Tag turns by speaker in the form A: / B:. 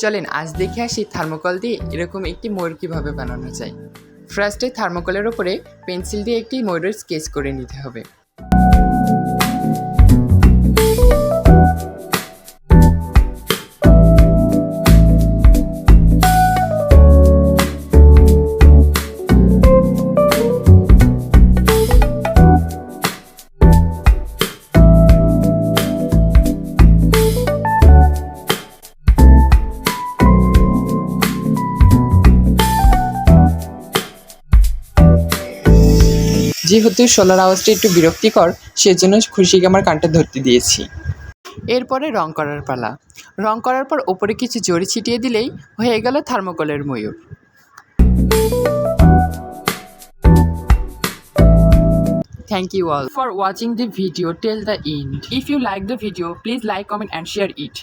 A: চলেন আজ দেখে আসি থার্মোকল দিয়ে এরকম একটি ময়ূর কীভাবে বানানো যায়। ফার্স্টে থার্মোকলের ওপরে পেন্সিল দিয়ে একটি ময়ূরের স্কেচ করে নিতে হবে। যেহেতু সোলার আওয়াজটা একটু বিরক্তিকর, সেজন্য খুশিকে আমার কানটা ধরতে দিয়েছি। এরপরে রং করার পালা। রং করার পর ওপরে কিছু জরি ছিটিয়ে দিলেই হয়ে গেল থার্মোকলের ময়ূর। Thank you all for watching the video till the end. If you like the video, please like, comment and share it.